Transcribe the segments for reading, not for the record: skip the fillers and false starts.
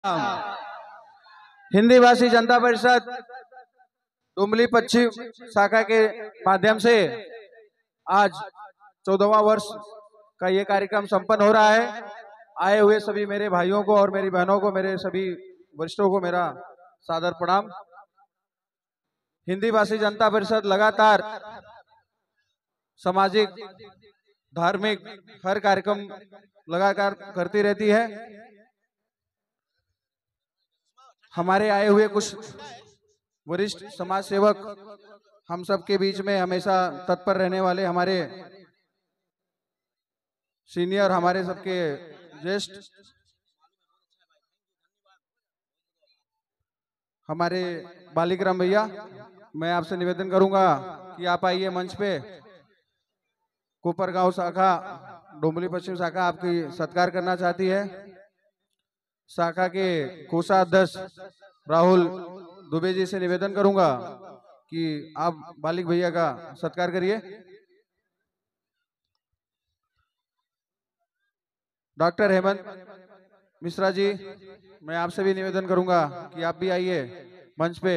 हिंदी भाषी जनता परिषद डुमली पश्चिम शाखा के माध्यम से आज 14वां वर्ष का ये कार्यक्रम संपन्न हो रहा है। आए हुए सभी मेरे भाइयों को और मेरी बहनों को, मेरे सभी वरिष्ठों को मेरा सादर प्रणाम। हिंदी भाषी जनता परिषद लगातार सामाजिक, धार्मिक हर कार्यक्रम लगातार करती रहती है। हमारे आए हुए कुछ वरिष्ठ समाज सेवक हम सबके बीच में हमेशा तत्पर रहने वाले हमारे सीनियर, हमारे सबके ज्येष्ठ, हमारे बालिकराम भैया, मैं आपसे निवेदन करूंगा कि आप आइए मंच पे। कोपरगांव शाखा, डुमली पश्चिम शाखा आपकी सत्कार करना चाहती है। शाखा के कोषाध्यक्ष राहुल दुबे जी से निवेदन करूंगा कि आप बालिक भैया का सत्कार करिए। डॉक्टर हेमंत मिश्रा जी, मैं आपसे भी निवेदन करूंगा कि आप भी आइए मंच पे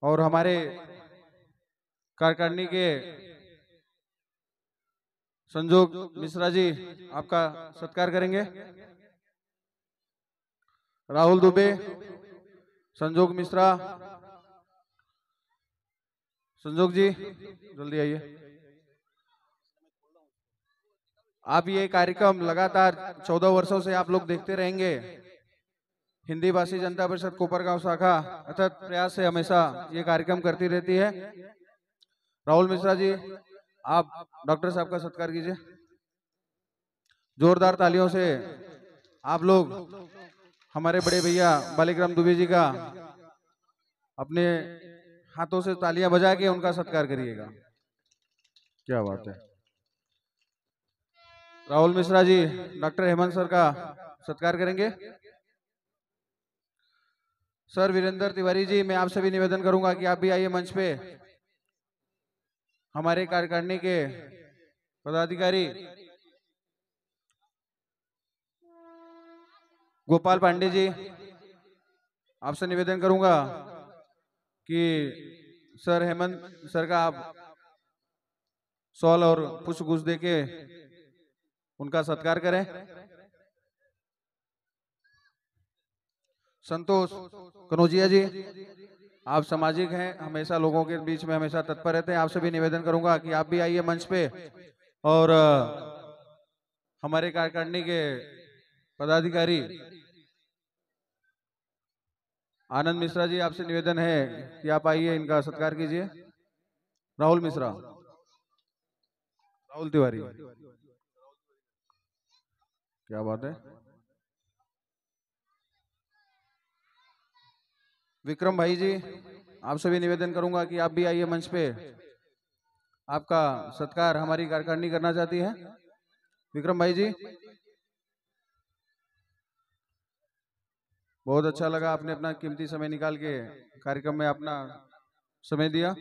और हमारे कार्यकारिणी के संजोग मिश्रा जी आपका सत्कार करेंगे। राहुल दुबे, संजोग मिश्रा, संजोग जी जल्दी आइए। आप ये कार्यक्रम लगातार 14 वर्षों से आप लोग देखते रहेंगे। हिंदी भाषी जनता परिषद कोपरगांव शाखा अथक प्रयास से हमेशा ये कार्यक्रम करती रहती है। राहुल मिश्रा जी, आप डॉक्टर साहब का सत्कार कीजिए। जोरदार तालियों से आप लोग हमारे बड़े भैया बालिकराम दुबे जी का अपने हाथों से तालियां बजा के उनका सत्कार करिएगा। क्या बात है। राहुल मिश्रा जी, डॉक्टर हेमंत सर का सत्कार करेंगे। सर वीरेंद्र तिवारी जी, मैं आपसे भी निवेदन करूंगा कि आप भी आइए मंच पे। हमारे कार्यकारिणी के पदाधिकारी गोपाल पांडे जी, आपसे निवेदन करूंगा कि सर हेमंत सर का आप शॉल और पुष्पगुच्छ देके उनका सत्कार करें। संतोष कनौजिया जी, आप सामाजिक हैं, हमेशा लोगों के बीच में हमेशा तत्पर रहते हैं। आपसे भी निवेदन करूंगा कि आप भी आइए मंच पे और हमारे कार्यकारिणी के पदाधिकारी आनंद मिश्रा जी, आपसे निवेदन है कि आप आइए, इनका सत्कार कीजिए। राहुल मिश्रा, राहुल तिवारी, क्या बात है। विक्रम भाई जी, आपसे भी निवेदन करूंगा कि आप भी आइए मंच पे। आपका सत्कार हमारी कार्यकारिणी करना चाहती है। विक्रम भाई जी, बहुत अच्छा लगा, आपने अपना कीमती समय निकाल के कार्यक्रम में अपना समय दिया।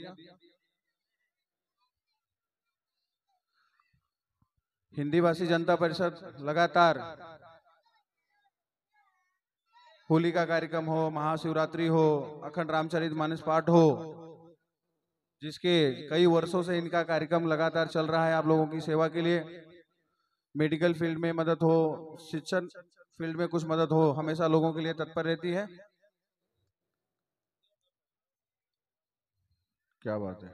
हिंदी भाषी जनता परिषद लगातार होली का कार्यक्रम हो, महाशिवरात्रि हो, अखंड रामचरितमानस पाठ हो, जिसके कई वर्षों से इनका कार्यक्रम लगातार चल रहा है आप लोगों की सेवा के लिए। मेडिकल फील्ड में मदद हो, शिक्षण फील्ड में कुछ मदद हो, हमेशा लोगों के लिए तत्पर रहती है। क्या बात है,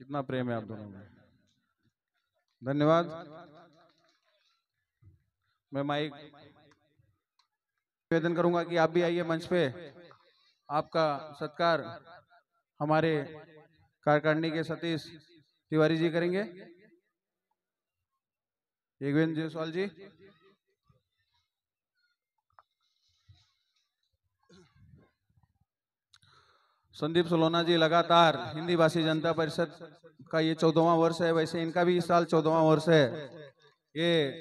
कितना प्रेम है आप दोनों में। धन्यवाद। मैं माइक निवेदन करूंगा कि आप भी आइए मंच पे। आपका सत्कार हमारे कार्यकारिणी के सतीश तिवारी जी करेंगे। योगेंद्र जायसवाल जी, संदीप सोलोना जी, लगातार हिंदी भाषी जनता परिषद का ये 14वां वर्ष है, वैसे इनका भी इस साल 14वां वर्ष है। ये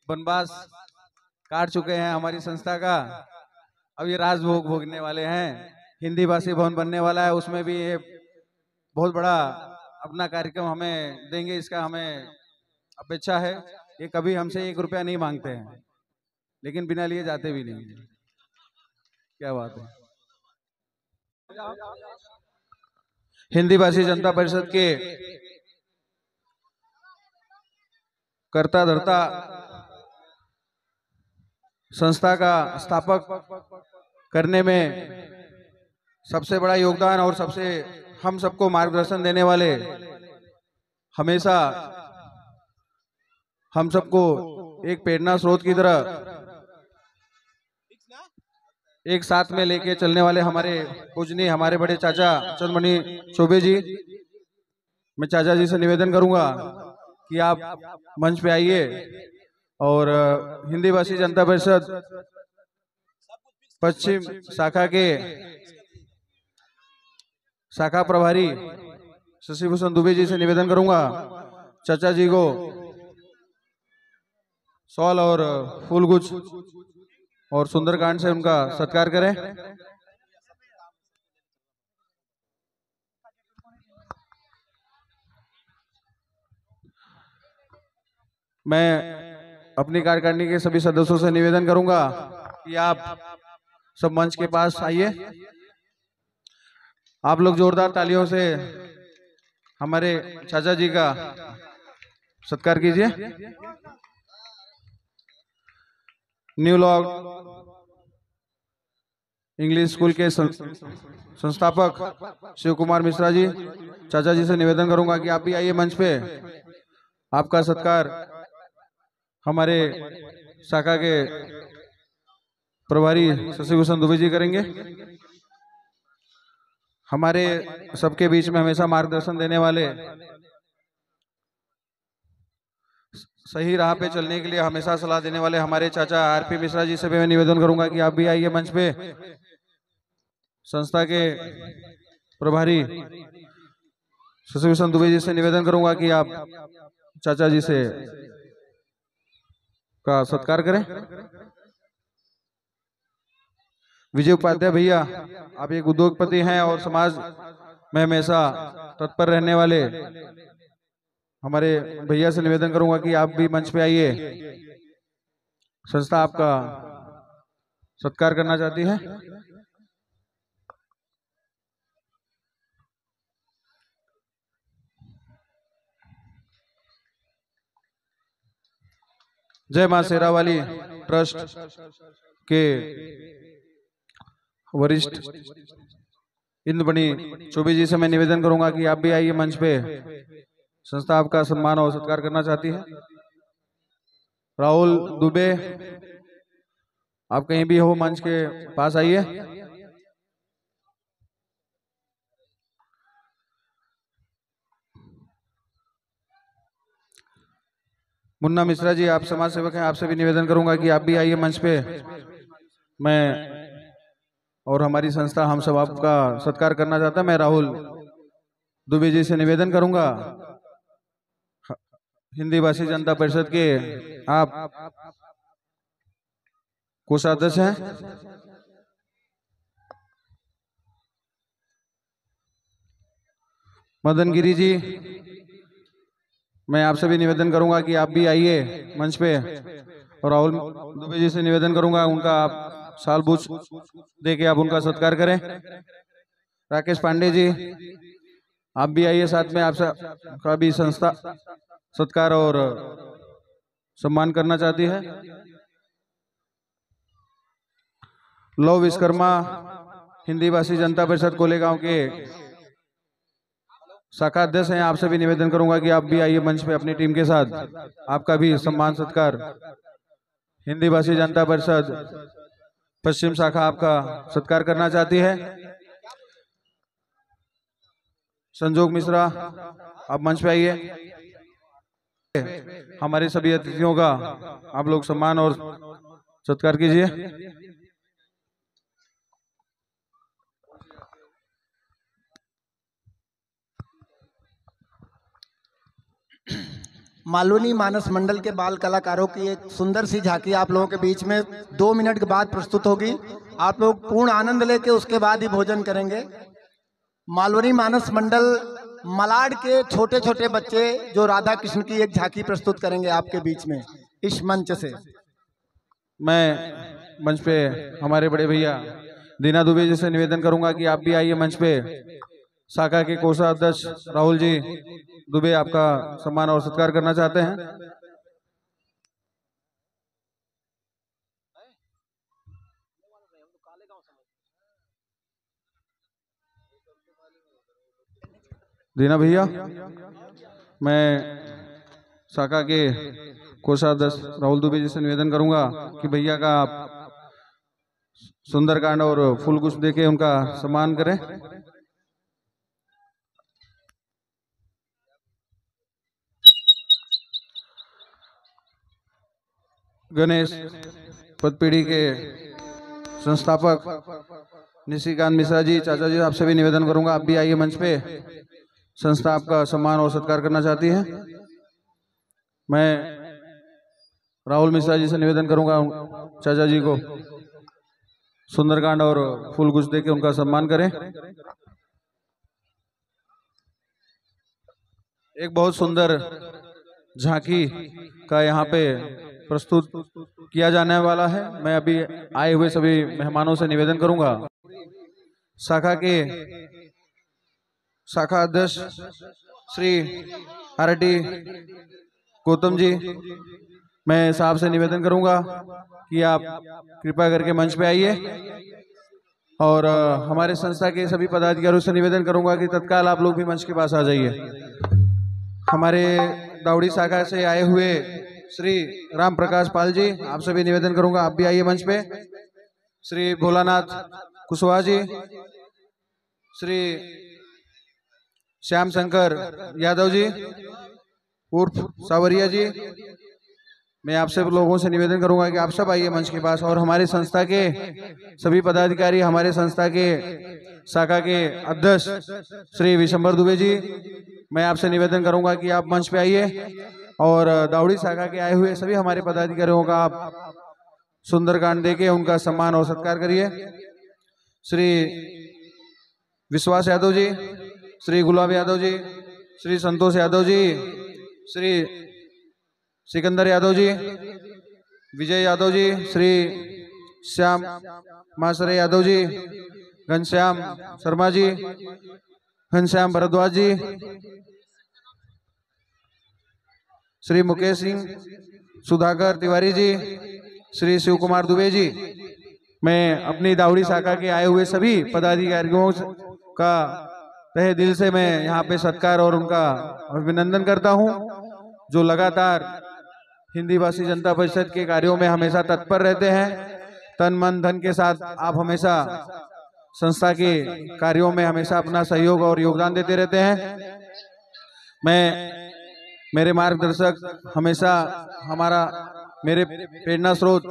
वनवास काट चुके हैं हमारी संस्था का, अब ये राजभोग भोगने वाले हैं। हिंदी भाषी भवन बनने वाला है, उसमें भी ये बहुत बड़ा अपना कार्यक्रम हमें देंगे, इसका हमें अपेक्षा है। ये कभी हमसे 1 रुपया नहीं मांगते हैं। लेकिन बिना लिए जाते भी नहीं। क्या बात है। हिंदी भाषी जनता परिषद के कर्ता धर्ता संस्था का स्थापक करने में सबसे बड़ा योगदान और सबसे हम सबको मार्गदर्शन देने वाले, हमेशा हम सबको एक प्रेरणा स्रोत की तरह एक साथ में लेके चलने वाले हमारे पूजनीय हमारे बड़े चाचा चंद्रमणि चौबे जी, मैं चाचा जी से निवेदन करूंगा कि आप मंच पे आइए और हिंदी भाषी जनता परिषद पश्चिम शाखा के शाखा प्रभारी शशिभूषण दुबे जी से निवेदन करूंगा चाचा जी को शॉल और फूलगुच्छ और सुंदरकांड से उनका सत्कार करें। मैं अपनी कार्यकारिणी के सभी सदस्यों से निवेदन करूंगा कि आप सब मंच के पास आइए। आप लोग जोरदार तालियों से हमारे चाचा जी का सत्कार कीजिए। न्यू लॉ इंग्लिश स्कूल के संस्थापक शिव कुमार मिश्रा जी, चाचा जी से निवेदन करूंगा कि आप भी आइए मंच पे। आपका सत्कार हमारे शाखा के प्रभारी शशिभूषण दुबे जी करेंगे। हमारे सबके बीच में हमेशा मार्गदर्शन देने वाले, सही राह पे चलने के लिए हमेशा सलाह देने वाले हमारे चाचा आरपी मिश्रा जी से भी मैं निवेदन करूंगा कि आप भी आइए मंच पे। संस्था के प्रभारी शशिभूषण दुबे जी से निवेदन करूंगा कि आप चाचा जी से का सत्कार करें। विजय उपाध्याय भैया, आप एक उद्योगपति हैं और समाज में हमेशा तत्पर रहने वाले हमारे भैया से निवेदन करूंगा कि आप भी मंच पे आइए। संस्था आपका सत्कार करना चाहती है। जय मां शेरावाली ट्रस्ट के वरिष्ठ इंद्रमणि चौबे जी से मैं निवेदन करूंगा कि आप भी आइए मंच पे। संस्था आपका सम्मान और सत्कार करना चाहती है। राहुल दुबे, आप कहीं भी हो मंच के पास आइए। मुन्ना मिश्रा जी, आप समाज सेवक हैं, आपसे भी निवेदन करूंगा कि आप भी आइए मंच पे। मैं और हमारी संस्था हम सब आपका सत्कार करना चाहता है। मैं राहुल दुबे जी से निवेदन करूंगा, हिंदी भाषी जनता परिषद के आप कोषाध्यक्ष हैं। मदन गिरी जी, मैं आपसे भी निवेदन करूंगा कि आप भी आइए मंच पे। और राहुल दुबे जी से निवेदन करूंगा उनका आप साल बूझ दे के आप उनका सत्कार करें। राकेश पांडे जी, आप भी आइए साथ में, आपसे का भी संस्था सत्कार और सम्मान करना चाहती है। लव विश्वकर्मा, हिंदी भाषी जनता परिषद कोलेगांव के शाखा अध्यक्ष हैं, आपसे भी निवेदन करूंगा कि आप भी आइए मंच पे अपनी टीम के साथ। आपका भी सम्मान सत्कार हिंदी भाषी जनता परिषद पश्चिम शाखा आपका सत्कार करना चाहती है। संजोग मिश्रा, आप मंच पे आइए। हमारे सभी अतिथियों का आप लोग सम्मान और सत्कार कीजिए। मालवनी मानस मंडल के बाल कलाकारों की एक सुंदर सी झांकी आप लोगों के बीच में 2 मिनट के बाद प्रस्तुत होगी। आप लोग पूर्ण आनंद लेके उसके बाद ही भोजन करेंगे। मालवनी मानस मंडल मलाड के छोटे छोटे बच्चे जो राधा कृष्ण की एक झांकी प्रस्तुत करेंगे आपके बीच में इस मंच से। मैं मंच पे हमारे बड़े भैया दीना दुबे जी से निवेदन करूंगा कि आप भी आइए मंच पे। शाखा के कोषाध्यक्ष राहुल जी दुबे आपका सम्मान और सत्कार करना चाहते हैं। दीना भैया, मैं शाखा के कोषाध्यक्ष राहुल दुबे जी से निवेदन करूंगा कि भैया का आप सुंदरकांड और फूल गुच्छ देके उनका सम्मान करें। गणेश पदपीढ़ी के संस्थापक निशिकांत मिश्रा जी, चाचा जी, आपसे भी निवेदन करूंगा आप भी आइए मंच पे। संस्था आपका सम्मान और सत्कार करना चाहती है। मैं राहुल मिश्रा जी से निवेदन करूंगा चाचा जी को सुंदरकांड और फूल गुच्छ देके उनका सम्मान करें। एक बहुत सुंदर झांकी का यहाँ पे प्रस्तुत किया जाने वाला है। मैं अभी आए हुए सभी मेहमानों से निवेदन करूंगा, शाखा के शाखा अध्यक्ष श्री आरटी गौतम जी, मैं साहब से निवेदन करूंगा कि आप कृपया करके मंच पे आइए। और हमारे संस्था के सभी पदाधिकारियों से निवेदन करूंगा कि तत्काल आप लोग भी मंच के पास आ जाइए। हमारे दावड़ी शाखा से आए हुए श्री राम प्रकाश पाल जी, आपसे भी निवेदन करूंगा आप भी आइए मंच पे। श्री भोलानाथ कुशवाहा जी, श्री श्याम शंकर यादव जी उर्फ सावरिया जी, मैं आप सब लोगों से निवेदन करूंगा कि आप सब आइए मंच के पास। और हमारे संस्था के सभी पदाधिकारी, हमारे संस्था के शाखा के अध्यक्ष श्री विशंबर दुबे जी, मैं आपसे निवेदन करूंगा कि आप मंच पे आइए और दावड़ी शाखा के आए हुए सभी हमारे पदाधिकारियों का आप सुंदरकांड देके उनका सम्मान और सत्कार करिए। श्री विश्वास यादव जी, श्री गुलाब यादव जी, श्री संतोष यादव जी, श्री सिकंदर यादव जी, विजय यादव जी, श्री श्याम मासरे यादव जी, घनश्याम शर्मा जी, घनश्याम भरद्वाज जी, श्री मुकेश सिंह सुधाकर तिवारी जी, श्री शिव कुमार दुबे जी, मैं अपनी दावड़ी शाखा के आए हुए सभी पदाधिकारियों का तहे दिल से मैं यहाँ पे सत्कार और उनका अभिनंदन करता हूँ, जो लगातार हिंदी भाषी जनता परिषद के कार्यों में हमेशा तत्पर रहते हैं। तन मन धन के साथ आप हमेशा संस्था के कार्यों में हमेशा अपना सहयोग और योगदान देते रहते हैं। मेरे मार्गदर्शक हमेशा मेरे प्रेरणा स्रोत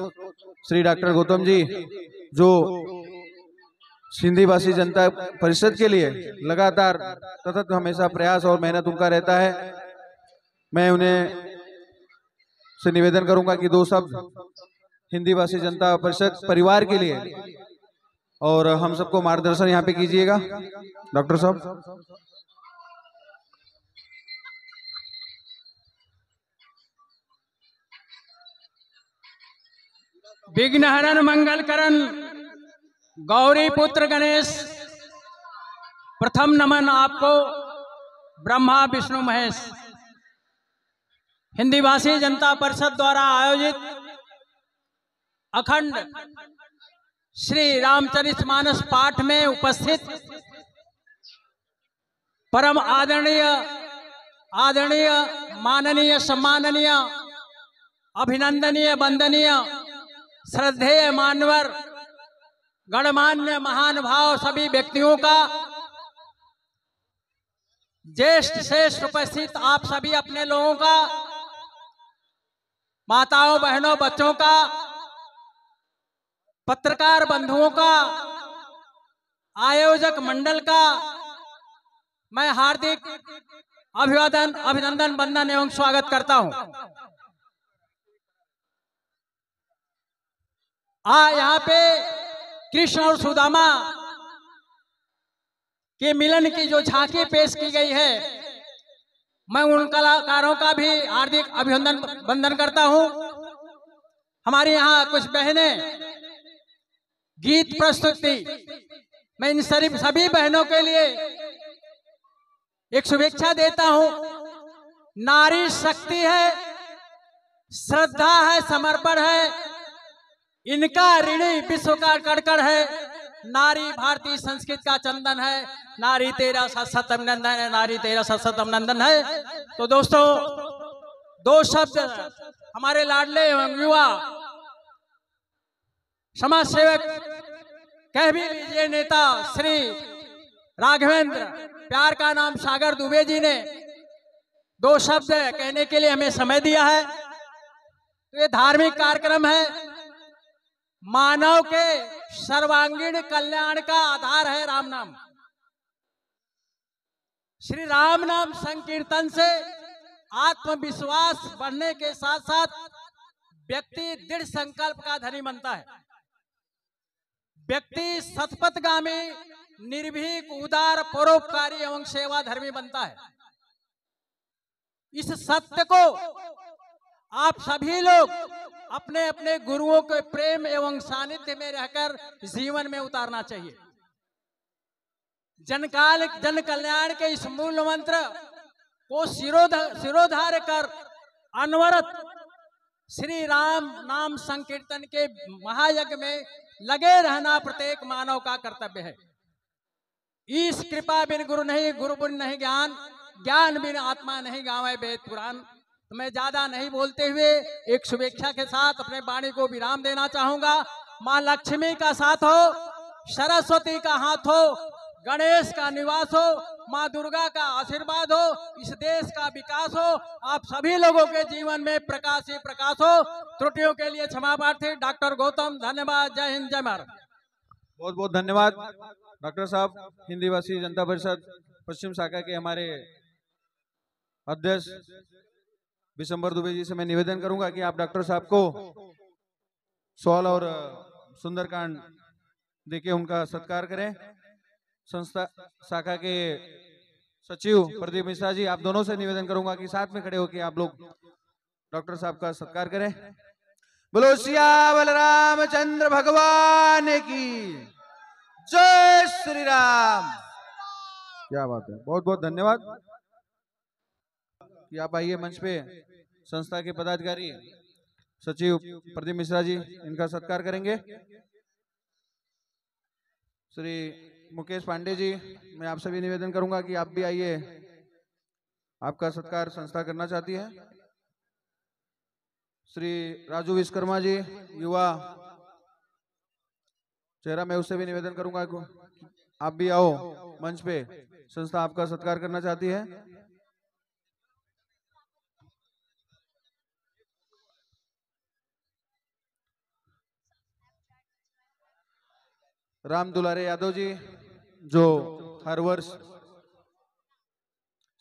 श्री डॉक्टर गौतम जी, जो हिंदी भाषी जनता परिषद के लिए लगातार सतत हमेशा प्रयास और मेहनत उनका रहता है। मैं उन्हें से निवेदन करूंगा कि दो शब्द हिंदी भाषी जनता परिषद परिवार के लिए और हम सबको मार्गदर्शन यहाँ पे कीजिएगा डॉक्टर साहब। विघ्नहरन मंगल करन गौरी पुत्र गणेश, प्रथम नमन आपको ब्रह्मा विष्णु महेश। हिंदी भाषी जनता परिषद द्वारा आयोजित अखंड श्री रामचरितमानस पाठ में उपस्थित परम आदरणीय माननीय सम्माननीय अभिनंदनीय वंदनीय श्रद्धेय मान्यवर गणमान्य महानुभाव सभी व्यक्तियों का, ज्येष्ठ श्रेष्ठ उपस्थित आप सभी अपने लोगों का, माताओं बहनों बच्चों का, पत्रकार बंधुओं का, आयोजक मंडल का मैं हार्दिक अभिनंदन वंदन एवं स्वागत करता हूं। यहाँ पे कृष्ण और सुदामा के मिलन की जो झांकी पेश की गई है, मैं उन कलाकारों का भी हार्दिक अभिनंदन वंदन करता हूं। हमारे यहाँ कुछ बहनें गीत प्रस्तुति, मैं इन सभी बहनों के लिए एक शुभेच्छा देता हूं। नारी शक्ति है, श्रद्धा है, समर्पण है, इनका ऋणी विश्व का कड़कड़ है। नारी भारतीय संस्कृति का चंदन है। नारी तेरा सत अभिनंदन है, नारी तेरा सत अभिनंदन है। तो दोस्तों, दो शब्द हमारे लाडले एवं युवा समाज सेवक कह भी लीजिए, नेता श्री राघवेंद्र, प्यार का नाम सागर दुबे जी ने दो शब्द कहने के लिए हमें समय दिया है। तो ये धार्मिक कार्यक्रम है। मानव के सर्वांगीण कल्याण का आधार है राम नाम। श्री राम नाम संकीर्तन से आत्मविश्वास बढ़ने के साथ साथ व्यक्ति दृढ़ संकल्प का धनी बनता है। व्यक्ति सतपथगामी, निर्भीक, उदार, परोपकारी एवं सेवाधर्मी बनता है। इस सत्य को आप सभी लोग अपने अपने गुरुओं के प्रेम एवं सानिध्य में रहकर जीवन में उतारना चाहिए। जन कल्याण के इस मूल मंत्र को शिरोधार्य कर अनवरत श्री राम नाम संकीर्तन के महायज्ञ में लगे रहना प्रत्येक मानव का कर्तव्य है। ईश कृपा बिन गुरु नहीं, गुरु बिन नहीं ज्ञान, ज्ञान बिन आत्मा नहीं गावे वेद पुराण। तो मैं ज्यादा नहीं बोलते हुए एक शुभेच्छा के साथ अपने वाणी को विराम देना चाहूंगा। माँ लक्ष्मी का साथ हो, सरस्वती का हाथ हो, गणेश का निवास हो, माँ दुर्गा का आशीर्वाद हो, इस देश का विकास हो, आप सभी लोगों के जीवन में प्रकाश ही प्रकाश हो। त्रुटियों के लिए क्षमा प्रार्थी। डॉक्टर गौतम, धन्यवाद। जय हिंद, जय भारत। बहुत बहुत धन्यवाद डॉक्टर साहब। हिंदी भाषी जनता परिषद पश्चिम शाखा के हमारे अध्यक्ष विशंबर दुबे जी से मैं निवेदन करूंगा कि आप डॉक्टर साहब को शॉल और सुंदरकांड देके उनका सत्कार करें। संस्था शाखा के सचिव प्रदीप मिश्रा जी, आप दोनों से निवेदन करूंगा कि साथ में खड़े होकर आप लोग डॉक्टर साहब का सत्कार करें। बोलो सियावर रामचंद्र भगवान की जय श्री राम। क्या बात है, बहुत बहुत धन्यवाद कि आप आइए मंच पे। संस्था के पदाधिकारी सचिव प्रदीप मिश्रा जी इनका सत्कार करेंगे। श्री मुकेश पांडे जी, मैं आप सभी निवेदन करूंगा कि आप भी आइए, आपका सत्कार संस्था करना चाहती है। श्री राजू विश्वकर्मा जी, युवा चेहरा, मैं उससे भी निवेदन करूंगा कि आप भी आओ मंच पे, संस्था आपका सत्कार करना चाहती है। राम दुलारे यादव जी, जो हर वर्ष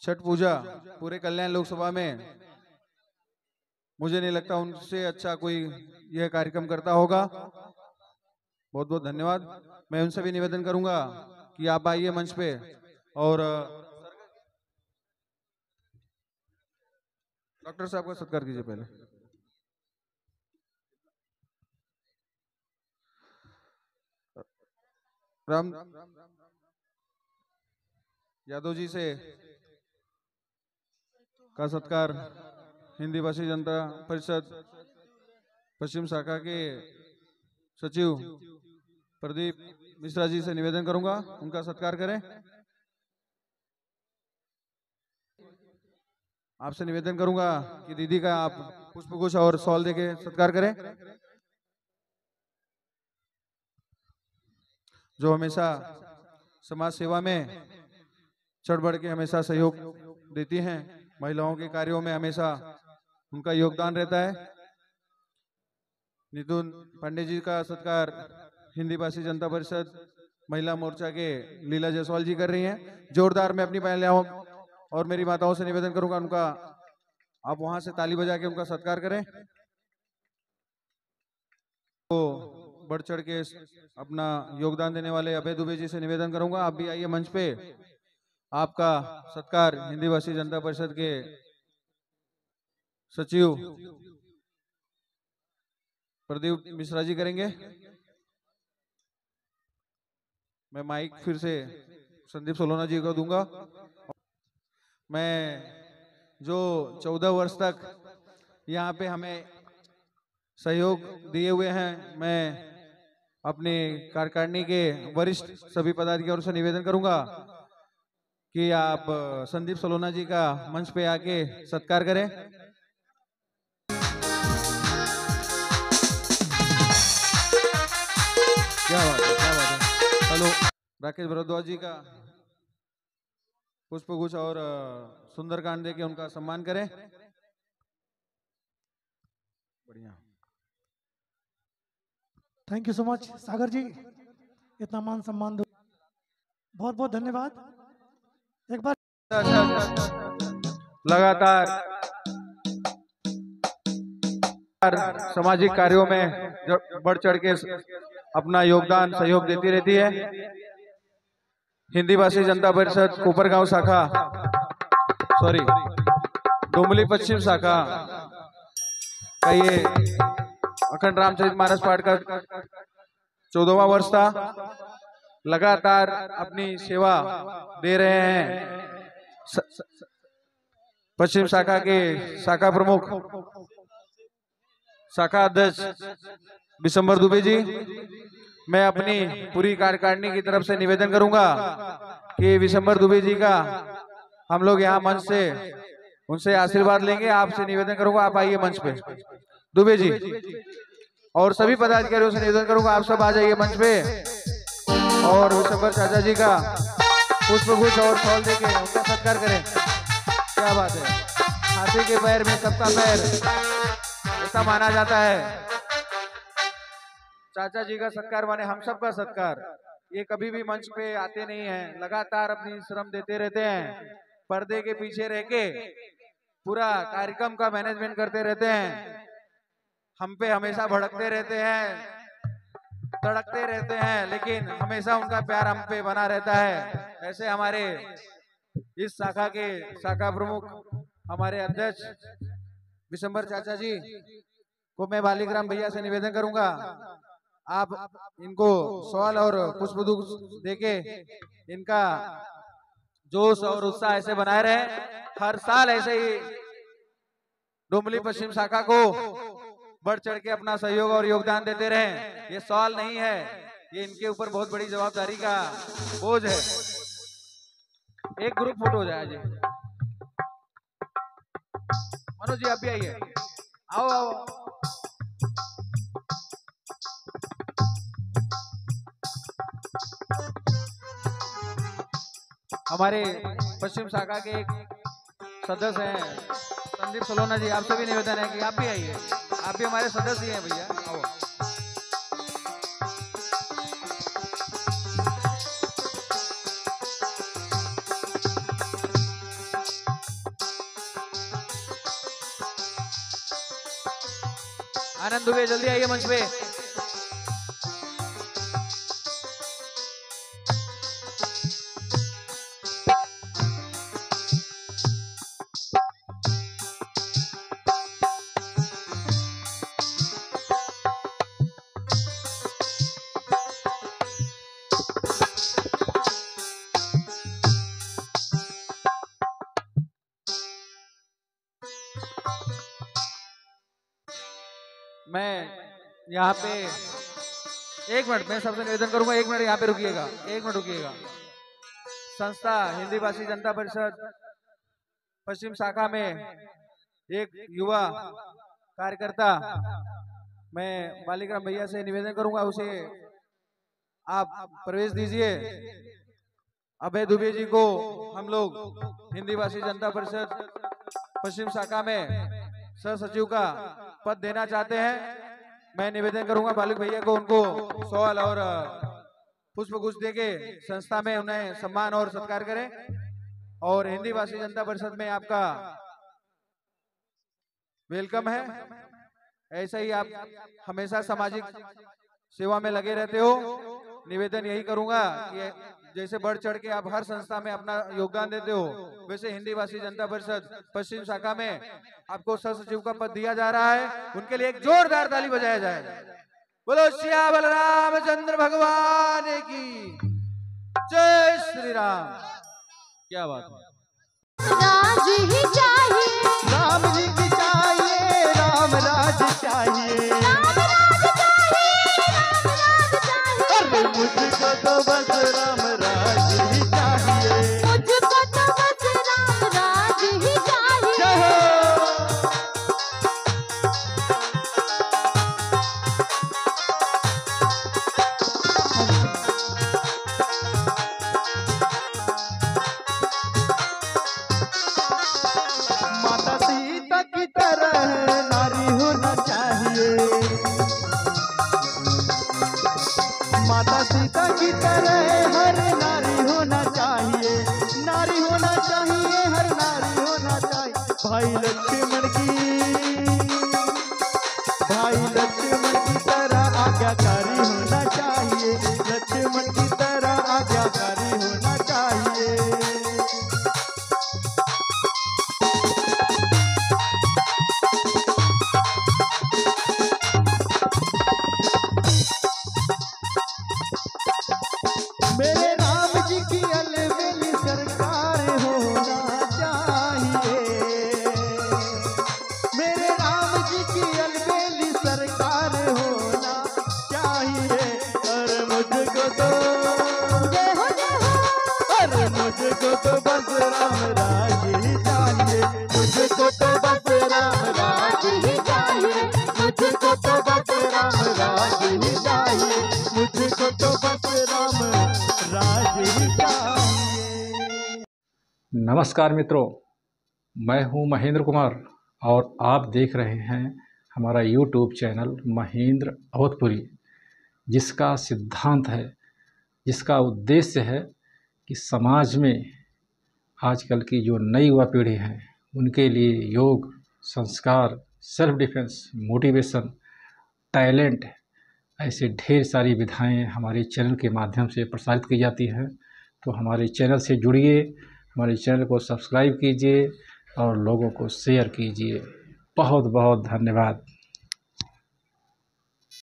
छठ पूजा पूरे कल्याण लोकसभा में, मुझे नहीं लगता उनसे अच्छा कोई यह कार्यक्रम करता होगा। बहुत बहुत धन्यवाद। मैं उनसे भी निवेदन करूंगा कि आप आइए मंच पे और डॉक्टर साहब का सत्कार कीजिए। पहले राम यादव जी से का सत्कार हिंदी भाषी जनता परिषद पश्चिम शाखा के सचिव प्रदीप मिश्रा जी से निवेदन करूंगा, उनका सत्कार करें। आपसे निवेदन करूंगा कि दीदी का आप पुष्पगुच्छ और शॉल देके सत्कार करें। जो हमेशा समाज सेवा में चढ़ बढ़ के हमेशा सहयोग देती हैं, महिलाओं के कार्यों में हमेशा उनका योगदान रहता है। नितुन पांडे जी का सत्कार हिंदी भाषी जनता परिषद महिला मोर्चा के लीला जायसवाल जी कर रही हैं। जोरदार मैं अपनी महिलाओं और मेरी माताओं से निवेदन करूंगा, उनका आप वहां से ताली बजा के उनका सत्कार करें। तो बढ़ चढ़ के अपना योगदान देने वाले अभय दुबे जी से निवेदन करूंगा, आप भी आइए मंच पे, आपका सत्कार हिंदी भाषी जनता परिषद के सचिव प्रदीप मिश्रा जी करेंगे। मैं माइक फिर से संदीप सोलोना जी को दूंगा। मैं जो 14 वर्ष तक यहाँ पे हमें सहयोग दिए हुए हैं, मैं अपने कार्यकारिणी के वरिष्ठ सभी पदाधिकारियों से निवेदन करूंगा कि आप संदीप सोलोना जी का मंच पे आके सत्कार करें। क्या बात है, क्या बात है। हेलो, राकेश भारद्वाज जी का पुष्पगुच्छ और सुंदरकांड दे के उनका सम्मान करें। बढ़िया। थैंक यू सो मच सागर जी, इतना मान सम्मान दो, बहुत बहुत धन्यवाद। एक बार लगातार सामाजिक कार्यों में बढ़ चढ़ के अपना योगदान सहयोग देती रहती है। हिंदी भाषी जनता परिषद कोपरगांव शाखा, सॉरी डोंबिवली पश्चिम शाखा का ये अखंड रामचरितमानस पाठ का 14वां वर्ष था। लगातार अपनी सेवा दे रहे हैं पश्चिम शाखा के शाखा प्रमुख, शाखा अध्यक्ष विशंबर दुबे जी। मैं अपनी पूरी कार्यकारिणी की तरफ से निवेदन करूंगा कि विशंबर दुबे जी का हम लोग यहाँ मंच से उनसे आशीर्वाद लेंगे। आपसे निवेदन करूंगा, आप आइए मंच पे दुबे जी, और सभी पदाधिकारियों से निवेदन करूंगा आप सब आ जाइए मंच पे और विशंबर चाचा जी का पुष्पगुच्छ और फूल देके उनका सत्कार करें। क्या बात है, हाथी के पैर में सबका पैर, ऐसा माना जाता है। चाचा जी का सत्कार माने हम सब का सत्कार। ये कभी भी मंच पे आते नहीं हैं, लगातार अपनी श्रम देते रहते हैं, पर्दे के पीछे रह के पूरा कार्यक्रम का मैनेजमेंट करते रहते हैं। हम पे हमेशा भड़कते रहते हैं, तड़कते रहते हैं, लेकिन हमेशा उनका प्यार हम पे बना रहता है। ऐसे हमारे इस शाखा के शाखा प्रमुख हमारे अध्यक्ष विशंबर चाचा जी को मैं बालीग्राम भैया से निवेदन करूंगा, आप इनको सवाल और पुष्पगुच्छ देके इनका जोश और उत्साह ऐसे बनाए रहे। हर साल ऐसे ही डोंबिवली पश्चिम शाखा को बढ़ चढ़ के अपना सहयोग और योगदान देते रहें। ये सवाल नहीं है, ये इनके ऊपर बहुत बड़ी जवाबदारी का बोझ है। एक ग्रुप फोटो हो जाए जी, मनोज जी आप भी आइए, आओ आओ। हमारे पश्चिम शाखा के एक सदस्य हैं संदीप सोलोना जी, आपसे भी निवेदन है कि आप भी आइए, आप भी हमारे सदस्य हैं भैया, आओ। आनंद दुबे जल्दी आइए मंच पे। मैं यहाँ पे एक मिनट, मैं सबसे निवेदन करूंगा, एक मिनट यहाँ पे रुकिएगा, एक मिनट रुकिएगा। संस्था हिंदी भाषी जनता परिषद पश्चिम शाखा में एक युवा कार्यकर्ता, मैं बालीग्राम भैया से निवेदन करूंगा, उसे आप प्रवेश दीजिए। अभय दुबे जी को हम लोग हिंदी भाषी जनता परिषद पश्चिम शाखा में सह सचिव का पद देना चाहते हैं। मैं निवेदन करूंगा बालक भैया को उनको सवाल और पुष्पगुच्छ देके संस्था में उन्हें सम्मान और सत्कार करें। और हिंदी भाषी जनता परिषद में आपका वेलकम है। ऐसे ही आप हमेशा सामाजिक सेवा में लगे रहते हो। निवेदन यही करूंगा कि जैसे बढ़ चढ़ के आप हर संस्था में अपना योगदान देते हो, वैसे हिंदी भाषी जनता परिषद पश्चिम शाखा में आपको सह सचिव का पद दिया जा रहा है। उनके लिए एक जोरदार ताली बजाया जाए। बोलो सियावर रामचंद्र भगवान की जय श्री राम। क्या बात है। राज ही चाहिए, राम जी की चाहिए, राम राज चाहिए, राम राज चाहिए, राम राज चाहिए। अरे मुझको तो बस राम राज ही चाहिए। मुझको तो बस राम राज ही चाहिए। जय हो। माता सीता की तरह नारी होना चाहिए, माता सीता की तरह हर नारी होना चाहिए, नारी होना चाहिए, हर नारी होना चाहिए। भाई लक्ष्मण की तरह आज्ञाकारी होना चाहिए, लक्ष्मण की तरह आज्ञाकारी होना चाहिए। मेरे राम जी की अलबेली सरकार होना चाहिए, मेरे राम जी की अलबेली सरकार होना चाहिए। अरे मुझको तो जय हो, जय हो। अरे मुझको तो बस राम राज ही चाहिए, मुझको तो बस राम राज ही चाहिए, मुझको तो बस राम राज ही चाहिए, मुझको तो बस राम राज ही चाहिए। नमस्कार मित्रों, मैं हूं महेंद्र कुमार और आप देख रहे हैं हमारा यूट्यूब चैनल महेंद्र अवधपुरी, जिसका सिद्धांत है, जिसका उद्देश्य है कि समाज में आजकल की जो नई युवा पीढ़ी है उनके लिए योग, संस्कार, सेल्फ डिफेंस, मोटिवेशन, टैलेंट, ऐसे ढेर सारी विधाएं हमारे चैनल के माध्यम से प्रसारित की जाती हैं। तो हमारे चैनल से जुड़िए, हमारे चैनल को सब्सक्राइब कीजिए और लोगों को शेयर कीजिए। बहुत बहुत धन्यवाद।